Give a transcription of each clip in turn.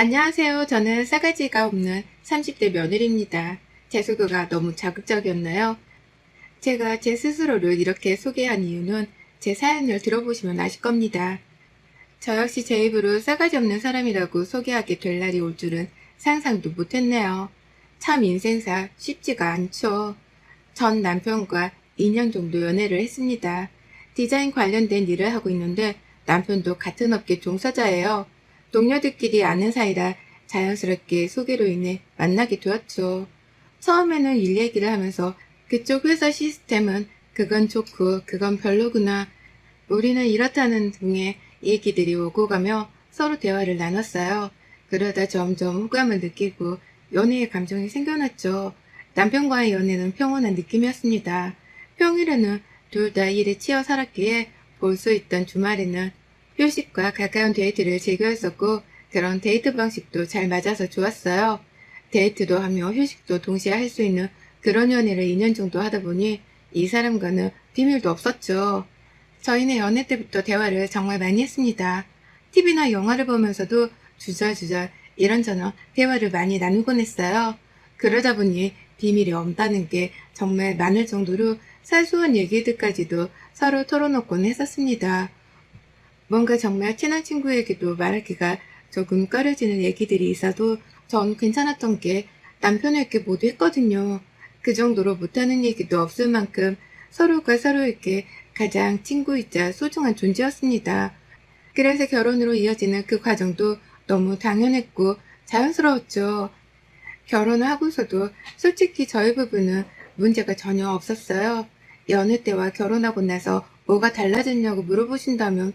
안녕하세요. 저는 싸가지가 없는 30대 며느리입니다. 제 소개가 너무 자극적이었나요? 제가 제 스스로를 이렇게 소개한 이유는 제 사연을 들어보시면 아실 겁니다. 저 역시 제 입으로 싸가지 없는 사람이라고 소개하게 될 날이 올 줄은 상상도 못했네요. 참 인생사 쉽지가 않죠. 전 남편과 2년 정도 연애를 했습니다. 디자인 관련된 일을 하고 있는데 남편도 같은 업계 종사자예요. 동료들끼리 아는 사이라 자연스럽게 소개로 인해 만나게 되었죠. 처음에는 일 얘기를 하면서 그쪽 회사 시스템은 그건 좋고 그건 별로구나. 우리는 이렇다는 등의 얘기들이 오고 가며 서로 대화를 나눴어요. 그러다 점점 호감을 느끼고 연애의 감정이 생겨났죠. 남편과의 연애는 평온한 느낌이었습니다. 평일에는 둘 다 일에 치여 살았기에 볼 수 있던 주말에는 휴식과 가까운 데이트를 즐겨 했었고 그런 데이트 방식도 잘 맞아서 좋았어요. 데이트도 하며 휴식도 동시에 할 수 있는 그런 연애를 2년 정도 하다 보니 이 사람과는 비밀도 없었죠. 저희는 연애 때부터 대화를 정말 많이 했습니다. TV나 영화를 보면서도 주절주절 이런저런 대화를 많이 나누곤 했어요. 그러다 보니 비밀이 없다는 게 정말 많을 정도로 사소한 얘기들까지도 서로 털어놓곤 했었습니다. 뭔가 정말 친한 친구에게도 말하기가 조금 꺼려지는 얘기들이 있어도 전 괜찮았던 게 남편에게 모두 했거든요. 그 정도로 못하는 얘기도 없을 만큼 서로가 서로에게 가장 친구이자 소중한 존재였습니다. 그래서 결혼으로 이어지는 그 과정도 너무 당연했고 자연스러웠죠. 결혼을 하고서도 솔직히 저희 부부는 문제가 전혀 없었어요. 연애 때와 결혼하고 나서 뭐가 달라졌냐고 물어보신다면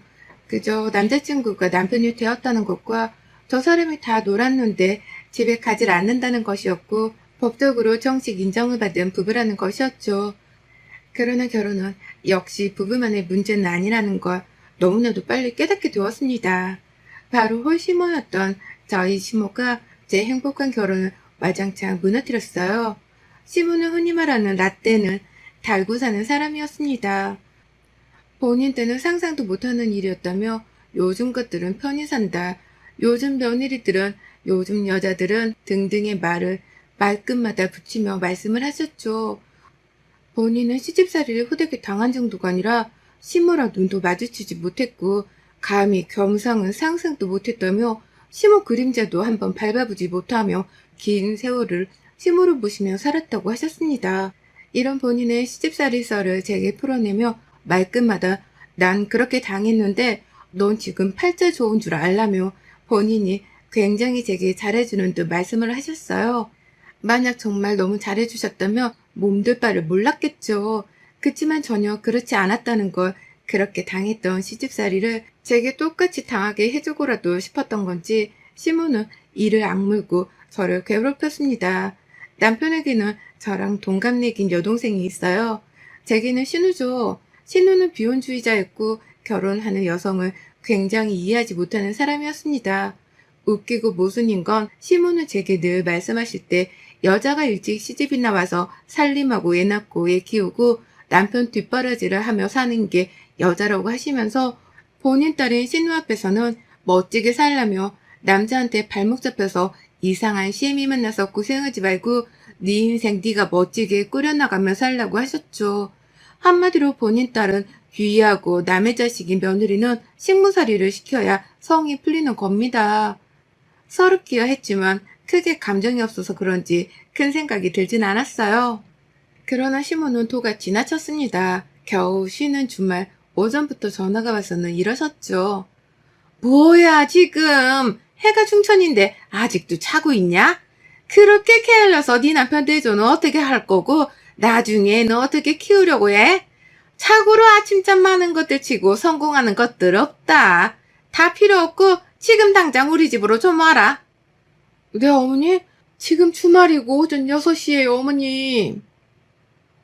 그저 남자친구가 남편이 되었다는 것과 저 사람이 다 놀았는데 집에 가질 않는다는 것이었고 법적으로 정식 인정을 받은 부부라는 것이었죠. 그러나 결혼은 역시 부부만의 문제는 아니라는 걸 너무나도 빨리 깨닫게 되었습니다. 바로 홀시모였던 저희 시모가 제 행복한 결혼을 와장창 무너뜨렸어요. 시모는 흔히 말하는 라떼는 달고 사는 사람이었습니다. 본인 때는 상상도 못하는 일이었다며 요즘 것들은 편히 산다. 요즘 며느리들은 요즘 여자들은 등등의 말을 말끝마다 붙이며 말씀을 하셨죠. 본인은 시집살이를 후되게 당한 정도가 아니라 시모랑 눈도 마주치지 못했고 감히 겸상은 상상도 못했다며 시모 그림자도 한번 밟아보지 못하며 긴 세월을 시모를 보시며 살았다고 하셨습니다. 이런 본인의 시집살이 썰을 제게 풀어내며 말끝마다 난 그렇게 당했는데 넌 지금 팔자 좋은 줄 알라며 본인이 굉장히 제게 잘해주는 듯 말씀을 하셨어요. 만약 정말 너무 잘해주셨다면 몸둘 바를 몰랐겠죠. 그치만 전혀 그렇지 않았다는 걸 그렇게 당했던 시집살이를 제게 똑같이 당하게 해주고라도 싶었던 건지 시모는 이를 악물고 저를 괴롭혔습니다. 남편에게는 저랑 동갑내긴 여동생이 있어요. 제게는 신우죠. 신우는 비혼주의자였고 결혼하는 여성을 굉장히 이해하지 못하는 사람이었습니다. 웃기고 모순인 건 시모는 제게 늘 말씀하실 때 여자가 일찍 시집이 나와서 살림하고 애 낳고 애 키우고 남편 뒷바라지를 하며 사는 게 여자라고 하시면서 본인 딸인 신우 앞에서는 멋지게 살라며 남자한테 발목 잡혀서 이상한 시애미 만나서 고생하지 말고 네 인생 네가 멋지게 꾸려나가며 살라고 하셨죠. 한마디로 본인 딸은 귀하고 남의 자식인 며느리는 식무살이를 시켜야 성이 풀리는 겁니다. 서럽기야 했지만 크게 감정이 없어서 그런지 큰 생각이 들진 않았어요. 그러나 시모는 도가 지나쳤습니다. 겨우 쉬는 주말 오전부터 전화가 와서는 이러셨죠. 뭐야 지금 해가 중천인데 아직도 자고 있냐? 그렇게 게을러서 네 남편 대조는 어떻게 할 거고 나중에 너 어떻게 키우려고 해? 자고로 아침잠 많은 것들 치고 성공하는 것들 없다. 다 필요 없고 지금 당장 우리 집으로 좀 와라. 네 어머니? 지금 주말이고 오전 6시에요 어머님.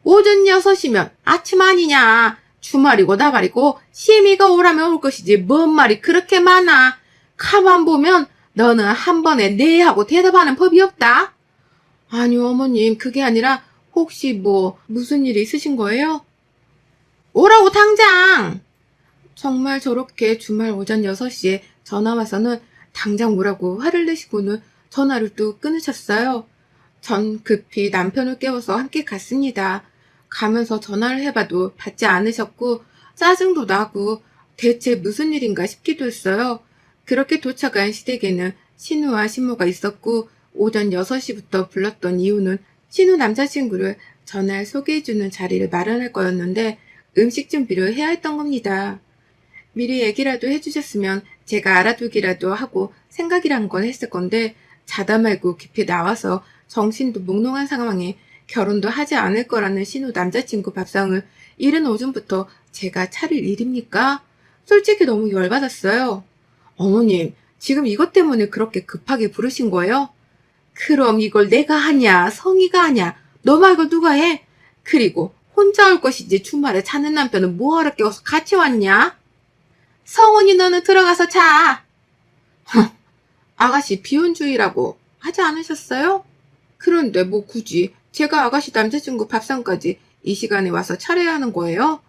오전 6시면 아침 아니냐. 주말이고 나발이고 시미가 오라면 올 것이지 뭔 말이 그렇게 많아. 가만 보면 너는 한 번에 네 하고 대답하는 법이 없다. 아니요 어머님 그게 아니라 혹시 무슨 일이 있으신 거예요? 오라고 당장. 정말 저렇게 주말 오전 6시에 전화 와서는 당장 오라고 화를 내시고는 전화를 또 끊으셨어요. 전 급히 남편을 깨워서 함께 갔습니다. 가면서 전화를 해봐도 받지 않으셨고 짜증도 나고 대체 무슨 일인가 싶기도 했어요. 그렇게 도착한 시댁에는 신우와 신모가 있었고 오전 6시부터 불렀던 이유는 신우 남자친구를 전날 소개해주는 자리를 마련할 거였는데 음식 준비를 해야 했던 겁니다. 미리 얘기라도 해주셨으면 제가 알아두기라도 하고 생각이란 건 했을 건데 자다 말고 깊이 나와서 정신도 몽롱한 상황에 결혼도 하지 않을 거라는 신우 남자친구 밥상을 이른 오전부터 제가 차릴 일입니까? 솔직히 너무 열받았어요. 어머님, 지금 이것 때문에 그렇게 급하게 부르신 거예요? 그럼 이걸 내가 하냐, 성희가 하냐, 너 말고 누가 해? 그리고 혼자 올 것이지 주말에 자는 남편은 뭐하러 깨워서 같이 왔냐? 성훈이 너는 들어가서 자. 아가씨 비혼주의라고 하지 않으셨어요? 그런데 뭐 굳이 제가 아가씨 남자친구 밥상까지 이 시간에 와서 차려야 하는 거예요?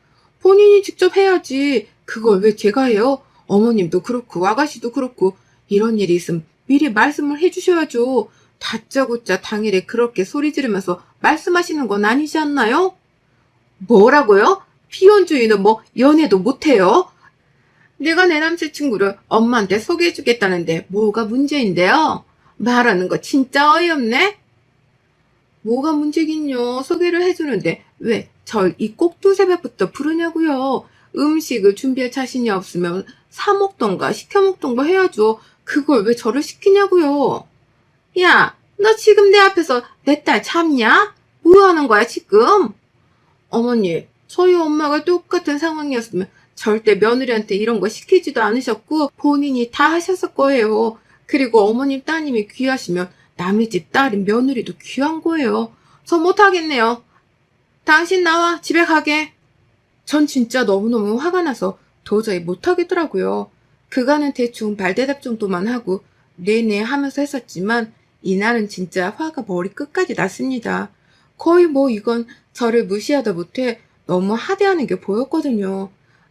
본인이 직접 해야지. 그걸 왜 제가 해요? 어머님도 그렇고 아가씨도 그렇고 이런 일이 있으면 미리 말씀을 해주셔야죠. 다짜고짜 당일에 그렇게 소리 지르면서 말씀하시는 건 아니지 않나요? 뭐라고요? 비혼주의는 뭐 연애도 못해요? 내가 내 남자친구를 엄마한테 소개해주겠다는데 뭐가 문제인데요? 말하는 거 진짜 어이없네? 뭐가 문제긴요. 소개를 해주는데 왜 절 이 꼭두새벽부터 부르냐고요. 음식을 준비할 자신이 없으면 사 먹던가 시켜 먹던가 해야죠. 그걸 왜 저를 시키냐고요. 야, 너 지금 내 앞에서 내 딸 참냐? 뭐 하는 거야 지금? 어머니, 저희 엄마가 똑같은 상황이었으면 절대 며느리한테 이런 거 시키지도 않으셨고 본인이 다 하셨을 거예요. 그리고 어머님 따님이 귀하시면 남의 집 딸인 며느리도 귀한 거예요. 저 못하겠네요. 당신 나와 집에 가게. 전 진짜 너무너무 화가 나서 도저히 못하겠더라고요. 그간은 대충 발대답 정도만 하고 네네 하면서 했었지만 이날은 진짜 화가 머리 끝까지 났습니다. 거의 뭐 이건 저를 무시하다 못해 너무 하대하는 게 보였거든요.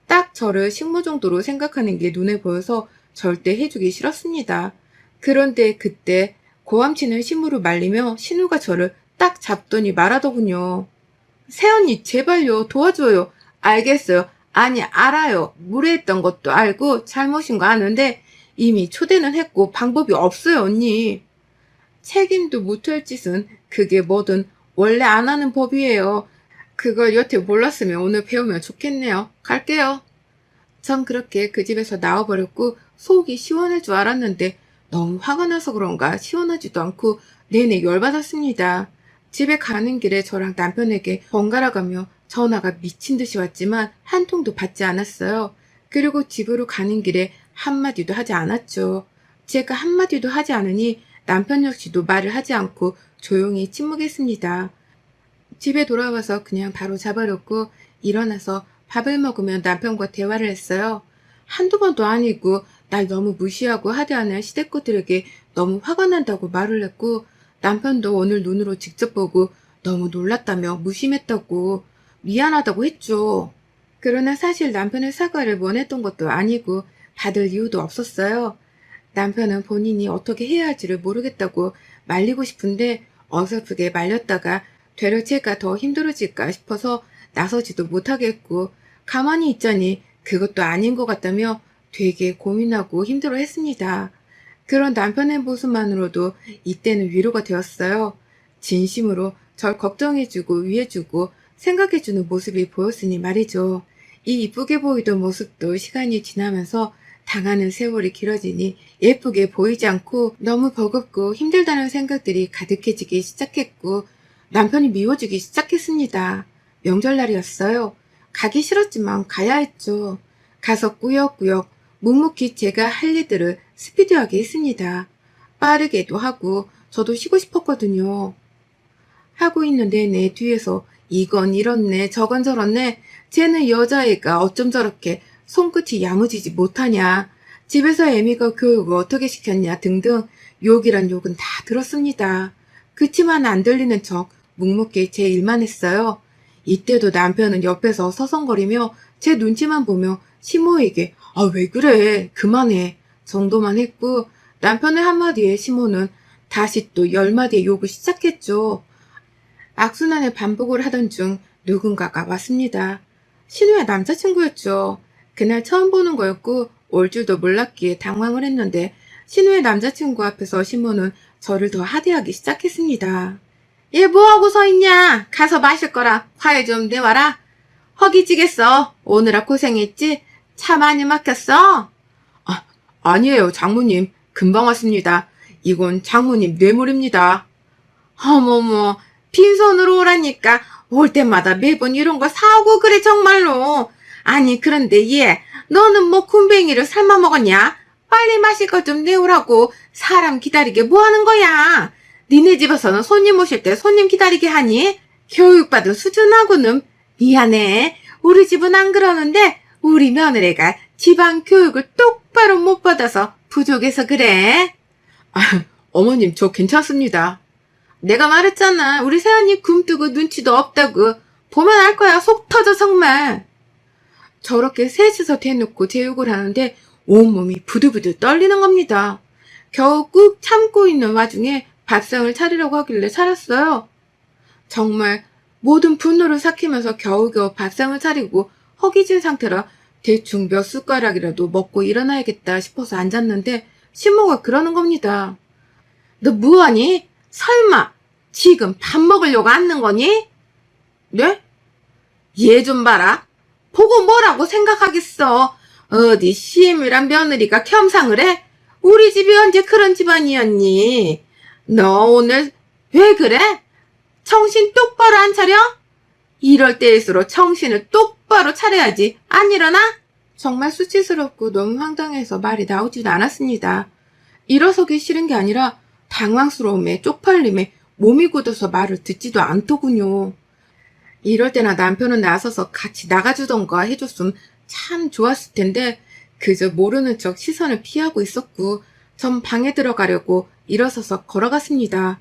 딱 저를 식모 정도로 생각하는 게 눈에 보여서 절대 해주기 싫었습니다. 그런데 그때 고함치는 신부를 말리며 신우가 저를 딱 잡더니 말하더군요. 새언니 제발요 도와줘요. 알겠어요. 아니 알아요. 무례했던 것도 알고 잘못인 거 아는데 이미 초대는 했고 방법이 없어요 언니. 책임도 못할 짓은 그게 뭐든 원래 안 하는 법이에요. 그걸 여태 몰랐으면 오늘 배우면 좋겠네요. 갈게요. 전 그렇게 그 집에서 나와버렸고 속이 시원할 줄 알았는데 너무 화가 나서 그런가 시원하지도 않고 내내 열받았습니다. 집에 가는 길에 저랑 남편에게 번갈아 가며 전화가 미친 듯이 왔지만 한 통도 받지 않았어요. 그리고 집으로 가는 길에 한마디도 하지 않았죠. 제가 한마디도 하지 않으니 남편 역시도 말을 하지 않고 조용히 침묵했습니다. 집에 돌아와서 그냥 바로 자버렸고 일어나서 밥을 먹으며 남편과 대화를 했어요. 한두 번도 아니고 날 너무 무시하고 하대하는 시댁구들에게 너무 화가 난다고 말을 했고 남편도 오늘 눈으로 직접 보고 너무 놀랐다며 무심했다고 미안하다고 했죠. 그러나 사실 남편의 사과를 원했던 것도 아니고 받을 이유도 없었어요. 남편은 본인이 어떻게 해야 할지를 모르겠다고 말리고 싶은데 어설프게 말렸다가 되려 제가 더 힘들어질까 싶어서 나서지도 못하겠고 가만히 있자니 그것도 아닌 것 같다며 되게 고민하고 힘들어했습니다. 그런 남편의 모습만으로도 이때는 위로가 되었어요. 진심으로 절 걱정해주고 위해주고 생각해주는 모습이 보였으니 말이죠. 이 이쁘게 보이던 모습도 시간이 지나면서 당하는 세월이 길어지니 예쁘게 보이지 않고 너무 버겁고 힘들다는 생각들이 가득해지기 시작했고 남편이 미워지기 시작했습니다. 명절날이었어요. 가기 싫었지만 가야 했죠. 가서 꾸역꾸역 묵묵히 제가 할 일들을 스피드하게 했습니다. 빠르게도 하고 저도 쉬고 싶었거든요. 하고 있는 내내 뒤에서 이건 이렇네 저건 저렇네 쟤는 여자애가 어쩜 저렇게 손끝이 야무지지 못하냐 집에서 애미가 교육을 어떻게 시켰냐 등등 욕이란 욕은 다 들었습니다. 그치만 안 들리는 척 묵묵히 제 일만 했어요. 이때도 남편은 옆에서 서성거리며 제 눈치만 보며 시모에게 아 왜 그래 그만해 정도만 했고 남편의 한마디에 시모는 다시 또 10마디의 욕을 시작했죠. 악순환의 반복을 하던 중 누군가가 왔습니다. 신우의 남자친구였죠. 그날 처음 보는 거였고 올 줄도 몰랐기에 당황을 했는데 신우의 남자친구 앞에서 시모는 저를 더 하대하기 시작했습니다. 얘 뭐하고 서 있냐? 가서 마실 거라 과일 좀 내와라. 허기지겠어. 오느라 고생했지? 차 많이 막혔어? 아니에요, 장모님. 금방 왔습니다. 이건 장모님 뇌물입니다. 어머머, 빈손으로 오라니까 올 때마다 매번 이런 거 사오고 그래 정말로. 아니 그런데 얘 너는 뭐 굼벵이를 삶아 먹었냐? 빨리 마실 것 좀 내오라고 사람 기다리게 뭐 하는 거야? 니네 집에서는 손님 오실 때 손님 기다리게 하니? 교육받은 수준하고는 미안해. 우리 집은 안 그러는데 우리 며느리가 집안 교육을 똑바로 못 받아서 부족해서 그래. 어머님 저 괜찮습니다. 내가 말했잖아. 우리 새언니 굼뜨고 눈치도 없다고. 보면 알 거야. 속 터져 정말. 저렇게 셋이서 대놓고 제 욕을 하는데 온몸이 부들부들 떨리는 겁니다. 겨우 꾹 참고 있는 와중에 밥상을 차리려고 하길래 차렸어요. 정말 모든 분노를 삭히면서 겨우겨우 밥상을 차리고 허기진 상태라 대충 몇 숟가락이라도 먹고 일어나야겠다 싶어서 앉았는데 시모가 그러는 겁니다. 너 뭐하니? 설마 지금 밥 먹으려고 앉는 거니? 네? 얘 좀 봐라. 보고 뭐라고 생각하겠어. 어디 시엠이란 며느리가 겸상을 해? 우리 집이 언제 그런 집안이었니? 너 오늘 왜 그래? 정신 똑바로 안 차려? 이럴 때일수록 정신을 똑바로 차려야지. 안 일어나? 정말 수치스럽고 너무 황당해서 말이 나오지도 않았습니다. 일어서기 싫은 게 아니라 당황스러움에 쪽팔림에 몸이 굳어서 말을 듣지도 않더군요. 이럴 때나 남편은 나서서 같이 나가주던가 해줬으면 참 좋았을 텐데 그저 모르는 척 시선을 피하고 있었고 전 방에 들어가려고 일어서서 걸어갔습니다.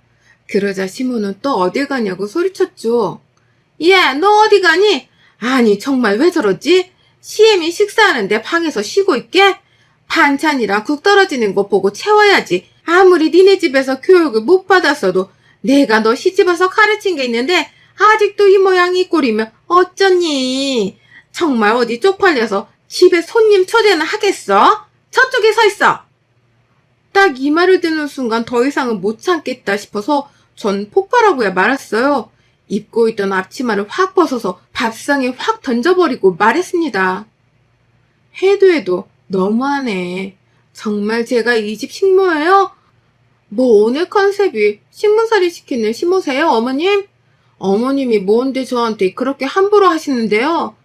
그러자 시모는 또 어딜 가냐고 소리쳤죠. 야, 너 어디 가니? 아니 정말 왜 저러지? 시엠이 식사하는데 방에서 쉬고 있게? 반찬이랑 국 떨어지는 거 보고 채워야지. 아무리 니네 집에서 교육을 못 받았어도 내가 너 시집와서 가르친 게 있는데 아직도 이 모양 이 꼴이면 어쩌니? 정말 어디 쪽팔려서 집에 손님 초대는 하겠어? 저쪽에 서 있어! 딱 이 말을 듣는 순간 더 이상은 못 참겠다 싶어서 전 폭발하고야 말았어요. 입고 있던 앞치마를 확 벗어서 밥상에 확 던져버리고 말했습니다. 해도 너무하네. 정말 제가 이 집 식모예요? 뭐 오늘 컨셉이 식문살이 시키는 시모세요, 어머님? 어머님이 뭔데 저한테 그렇게 함부로 하시는데요?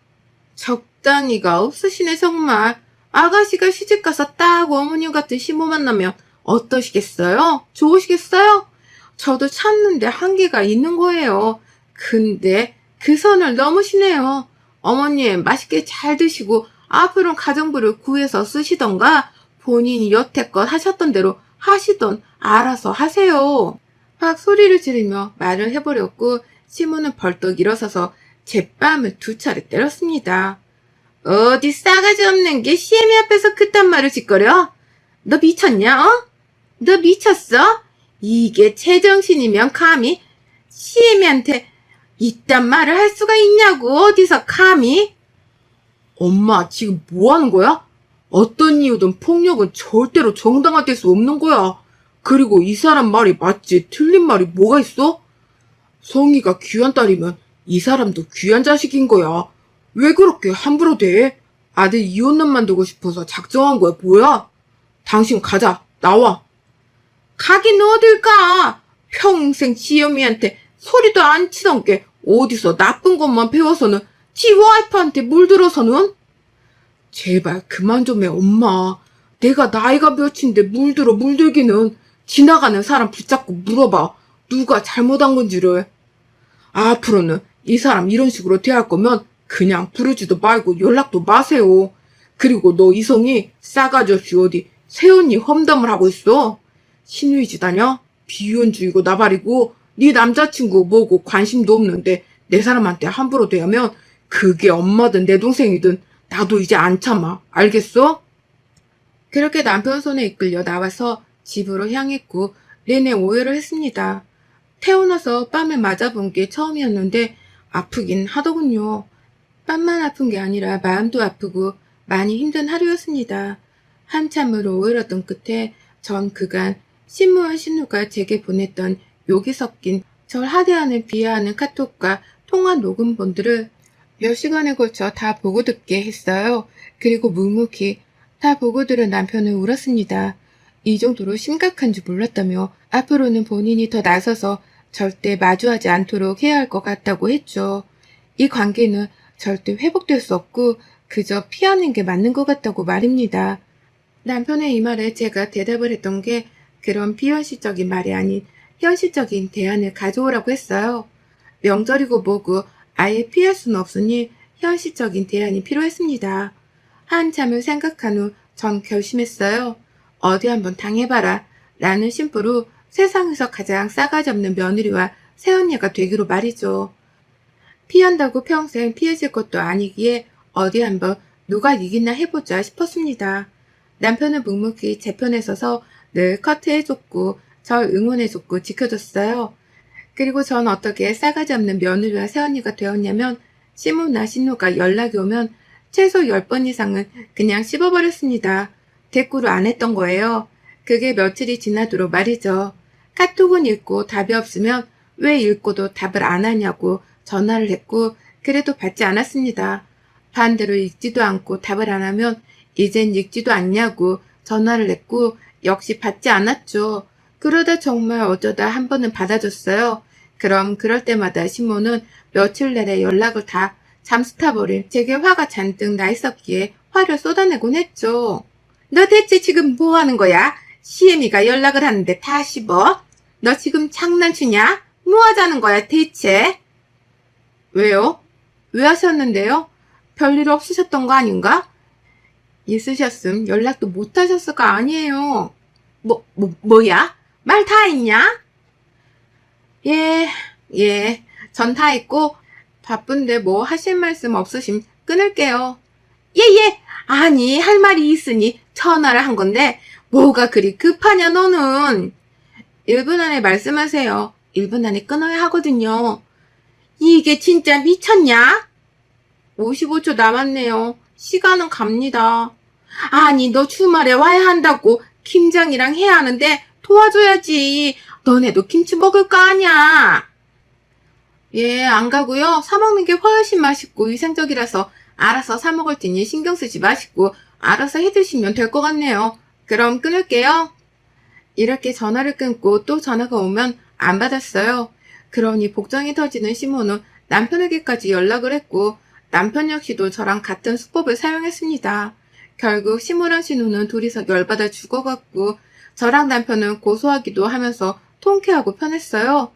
적당히가 없으시네 정말. 아가씨가 시집가서 딱 어머님 같은 시모 만나면 어떠시겠어요? 좋으시겠어요? 저도 참는데 한계가 있는 거예요. 근데 그 선을 넘으시네요. 어머님 맛있게 잘 드시고 앞으로는 가정부를 구해서 쓰시던가 본인이 여태껏 하셨던 대로 하시던 알아서 하세요. 막 소리를 지르며 말을 해버렸고 시모는 벌떡 일어서서 제 뺨을 2차례 때렸습니다. 어디 싸가지 없는 게 시애미 앞에서 그딴 말을 짓거려? 너 미쳤냐? 어? 너 미쳤어? 이게 제정신이면 감히 시애미한테 이딴 말을 할 수가 있냐고. 어디서 감히? 엄마 지금 뭐 하는 거야? 어떤 이유든 폭력은 절대로 정당화될 수 없는 거야. 그리고 이 사람 말이 맞지 틀린 말이 뭐가 있어? 성희가 귀한 딸이면 이 사람도 귀한 자식인 거야. 왜 그렇게 함부로 대? 아들 이혼남만 두고 싶어서 작정한 거야 뭐야? 당신 가자. 나와. 가긴 어딜 가. 평생 지연이한테 소리도 안 치던 게 어디서 나쁜 것만 배워서는 지 와이프한테 물들어서는? 제발 그만 좀 해 엄마. 내가 나이가 몇인데 물들기는. 지나가는 사람 붙잡고 물어봐. 누가 잘못한 건지를. 앞으로는 이 사람 이런 식으로 대할 거면 그냥 부르지도 말고 연락도 마세요. 그리고 너 이성이 싸가지 없이 어디 새언니 험담을 하고 있어. 신우이지 다냐? 비혼주의고 나발이고 네 남자친구 뭐고 관심도 없는데 내 사람한테 함부로 대하면 그게 엄마든 내 동생이든 나도 이제 안 참아. 알겠어? 그렇게 남편 손에 이끌려 나와서 집으로 향했고 내내 오해를 했습니다. 태어나서 뺨을 맞아본 게 처음이었는데 아프긴 하더군요. 뺨만 아픈 게 아니라 마음도 아프고 많이 힘든 하루였습니다. 한참을 오해했던 끝에 전 그간 신무와 신우가 제게 보냈던 욕이 섞인 절 하대하는 비하하는 카톡과 통화 녹음본들을 몇 시간에 걸쳐 다 보고 듣게 했어요. 그리고 묵묵히 다 보고 들은 남편은 울었습니다. 이 정도로 심각한 줄 몰랐다며 앞으로는 본인이 더 나서서 절대 마주하지 않도록 해야 할 것 같다고 했죠. 이 관계는 절대 회복될 수 없고 그저 피하는 게 맞는 것 같다고 말입니다. 남편의 이 말에 제가 대답을 했던 게 그런 비현실적인 말이 아닌 현실적인 대안을 가져오라고 했어요. 명절이고 뭐고 아예 피할 수는 없으니 현실적인 대안이 필요했습니다. 한참을 생각한 후 전 결심했어요. 어디 한번 당해봐라 라는 심보로 세상에서 가장 싸가지 없는 며느리와 새언니가 되기로 말이죠. 피한다고 평생 피해질 것도 아니기에 어디 한번 누가 이기나 해보자 싶었습니다. 남편은 묵묵히 제 편에 서서 늘 커트해줬고 절 응원해줬고 지켜줬어요. 그리고 전 어떻게 싸가지 없는 며느리와 새언니가 되었냐면 시무나 신우가 연락이 오면 최소 10번 이상은 그냥 씹어버렸습니다. 대꾸를 안 했던 거예요. 그게 며칠이 지나도록 말이죠. 카톡은 읽고 답이 없으면 왜 읽고도 답을 안 하냐고 전화를 했고 그래도 받지 않았습니다. 반대로 읽지도 않고 답을 안 하면 이젠 읽지도 않냐고 전화를 했고 역시 받지 않았죠. 그러다 정말 어쩌다 한 번은 받아줬어요. 그럼 그럴 때마다 신모는 며칠 내내 연락을 다 잠수타버린 제게 화가 잔뜩 나 있었기에 화를 쏟아내곤 했죠. 너 대체 지금 뭐 하는 거야? 시애미가 연락을 하는데 다 씹어? 너 지금 장난치냐? 뭐 하자는 거야 대체? 왜요? 왜 하셨는데요? 별일 없으셨던 거 아닌가? 있으셨음 연락도 못 하셨을까 아니에요. 뭐야? 말 다 했냐? 예, 전 다 했고 바쁜데 뭐 하실 말씀 없으심 끊을게요. 예, 아니 할 말이 있으니 전화를 한 건데 뭐가 그리 급하냐 너는. 1분 안에 말씀하세요. 1분 안에 끊어야 하거든요. 이게 진짜 미쳤냐? 55초 남았네요. 시간은 갑니다. 아니 너 주말에 와야 한다고 김장이랑 해야 하는데 도와줘야지. 너네도 김치 먹을 거 아냐? 예, 안 가고요. 사 먹는 게 훨씬 맛있고 위생적이라서 알아서 사 먹을 테니 신경 쓰지 마시고 알아서 해 드시면 될 것 같네요. 그럼 끊을게요. 이렇게 전화를 끊고 또 전화가 오면 안 받았어요. 그러니 복장이 터지는 시모는 남편에게까지 연락을 했고 남편 역시도 저랑 같은 수법을 사용했습니다. 결국 시모랑 신우는 둘이서 열받아 죽어갔고 저랑 남편은 고소하기도 하면서 통쾌하고 편했어요.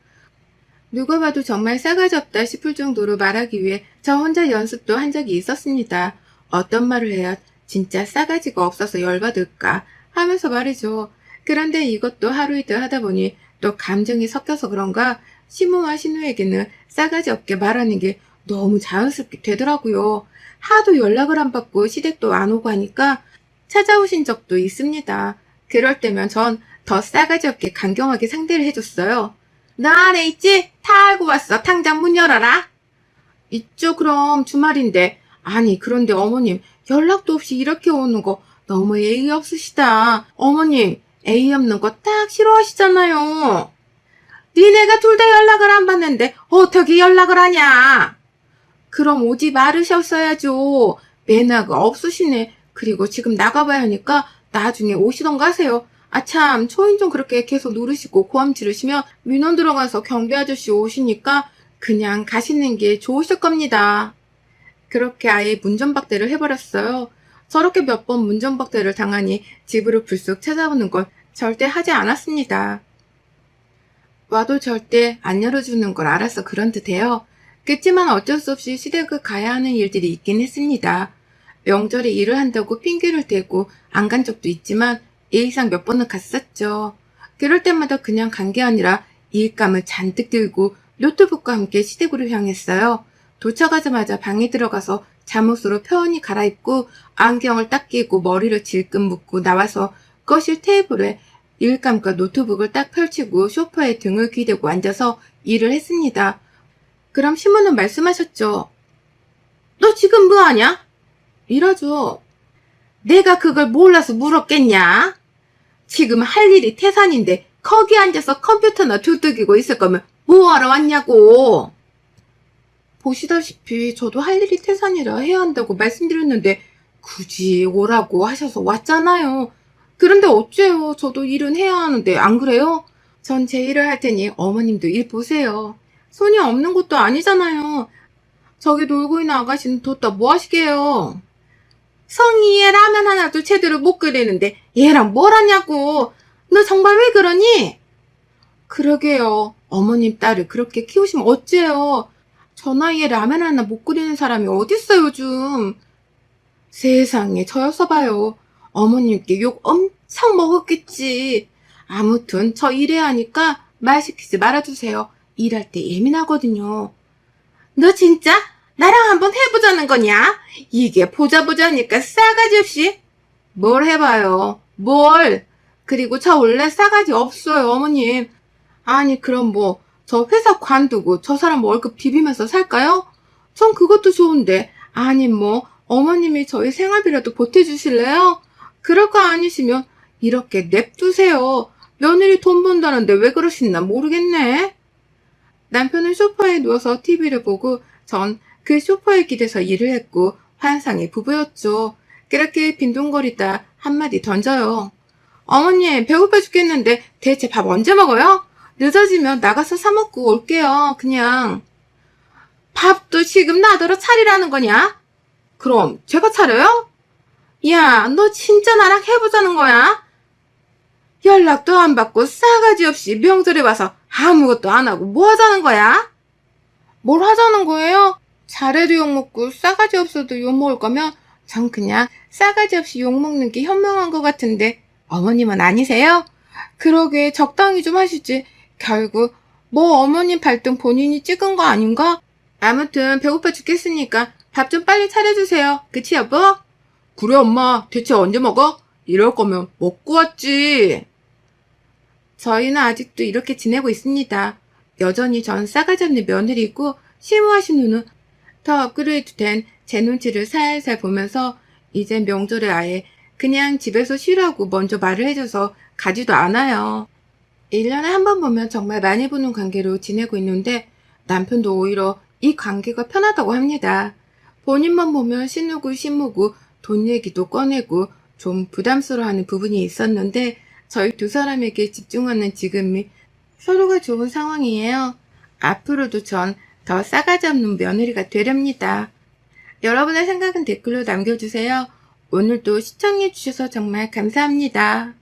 누가 봐도 정말 싸가지 없다 싶을 정도로 말하기 위해 저 혼자 연습도 한 적이 있었습니다. 어떤 말을 해야 진짜 싸가지가 없어서 열받을까 하면서 말이죠. 그런데 이것도 하루 이틀 하다 보니 또 감정이 섞여서 그런가 시모와 신우에게는 싸가지 없게 말하는 게 너무 자연스럽게 되더라고요. 하도 연락을 안 받고 시댁도 안 오고 하니까 찾아오신 적도 있습니다. 그럴 때면 전 더 싸가지 없게 강경하게 상대를 해줬어요. 나 안에 있지? 다 알고 왔어. 당장 문 열어라. 있죠 그럼 주말인데. 아니 그런데 어머님 연락도 없이 이렇게 오는 거 너무 예의 없으시다. 어머님 예의 없는 거 딱 싫어하시잖아요. 니네가 둘 다 연락을 안 받는데 어떻게 연락을 하냐. 그럼 오지 말으셨어야죠. 매너가 없으시네. 그리고 지금 나가봐야 하니까 나중에 오시던가 하세요. 참 초인종 그렇게 계속 누르시고 고함 지르시면 민원 들어가서 경비 아저씨 오시니까 그냥 가시는 게 좋으실 겁니다. 그렇게 아예 문전박대를 해버렸어요. 저렇게 몇 번 문전박대를 당하니 집으로 불쑥 찾아오는 건 절대 하지 않았습니다. 와도 절대 안 열어주는 걸 알아서 그런 듯해요. 그치만 어쩔 수 없이 시댁을 가야 하는 일들이 있긴 했습니다. 명절에 일을 한다고 핑계를 대고 안 간 적도 있지만 예의상 몇 번은 갔었죠. 그럴 때마다 그냥 간 게 아니라 일감을 잔뜩 들고 노트북과 함께 시댁으로 향했어요. 도착하자마자 방에 들어가서 잠옷으로 편히 갈아입고 안경을 딱 끼고 머리를 질끈 묶고 나와서 거실 테이블에 일감과 노트북을 딱 펼치고 소파에 등을 기대고 앉아서 일을 했습니다. 그럼 시모는 말씀하셨죠. 너 지금 뭐 하냐? 일하죠. 내가 그걸 몰라서 물었겠냐? 지금 할 일이 태산인데 거기 앉아서 컴퓨터나 두들기고 있을 거면 뭐하러 왔냐고. 보시다시피 저도 할 일이 태산이라 해야 한다고 말씀드렸는데 굳이 오라고 하셔서 왔잖아요. 그런데 어째요? 저도 일은 해야 하는데 안 그래요? 전 제 일을 할 테니 어머님도 일 보세요. 손이 없는 것도 아니잖아요. 저기 놀고 있는 아가씨는 뒀다 뭐 하시게요? 성희애 라면 하나도 제대로 못 끓이는데 얘랑 뭘 하냐고. 너 정말 왜 그러니? 그러게요. 어머님 딸을 그렇게 키우시면 어째요? 저 나이에 라면 하나 못 끓이는 사람이 어딨어 요즘. 세상에 저였어 봐요. 어머님께 욕 엄청 먹었겠지. 아무튼 저 일해야 하니까 말 시키지 말아주세요. 일할 때 예민하거든요. 너 진짜 나랑 한번 해보자는 거냐? 이게 보자보자니까 싸가지 없이. 뭘 해봐요. 뭘. 그리고 저 원래 싸가지 없어요 어머님. 아니 그럼 뭐 저 회사 관두고 저 사람 월급 비비면서 살까요? 전 그것도 좋은데. 아니 뭐 어머님이 저희 생활비라도 보태주실래요? 그럴 거 아니시면 이렇게 냅두세요. 며느리 돈 번다는데 왜 그러시나 모르겠네. 남편은 소파에 누워서 TV를 보고 전 그 소파에 기대서 일을 했고 환상의 부부였죠. 그렇게 빈둥거리다 한마디 던져요. 어머님 배고파 죽겠는데 대체 밥 언제 먹어요? 늦어지면 나가서 사 먹고 올게요. 그냥. 밥도 지금 나더러 차리라는 거냐? 그럼 제가 차려요? 야, 너 진짜 나랑 해보자는 거야? 연락도 안 받고 싸가지 없이 명절에 와서 아무것도 안 하고 뭐 하자는 거야? 뭘 하자는 거예요? 잘해도 욕먹고 싸가지 없어도 욕먹을 거면 전 그냥 싸가지 없이 욕먹는 게 현명한 것 같은데 어머님은 아니세요? 그러게 적당히 좀 하시지. 결국 뭐 어머님 발등 본인이 찍은 거 아닌가? 아무튼 배고파 죽겠으니까 밥 좀 빨리 차려주세요. 그치 여보? 그래 엄마 대체 언제 먹어? 이럴 거면 먹고 왔지. 저희는 아직도 이렇게 지내고 있습니다. 여전히 전 싸가지 없는 며느리고 시무하신 후는 더 업그레이드 된 제 눈치를 살살 보면서 이젠 명절에 아예 그냥 집에서 쉬라고 먼저 말을 해줘서 가지도 않아요. 1년에 한 번 보면 정말 많이 보는 관계로 지내고 있는데 남편도 오히려 이 관계가 편하다고 합니다. 본인만 보면 신우고 신무고 돈 얘기도 꺼내고 좀 부담스러워하는 부분이 있었는데 저희 두 사람에게 집중하는 지금이 서로가 좋은 상황이에요. 앞으로도 전 더 싸가지 없는 며느리가 되렵니다. 여러분의 생각은 댓글로 남겨주세요. 오늘도 시청해주셔서 정말 감사합니다.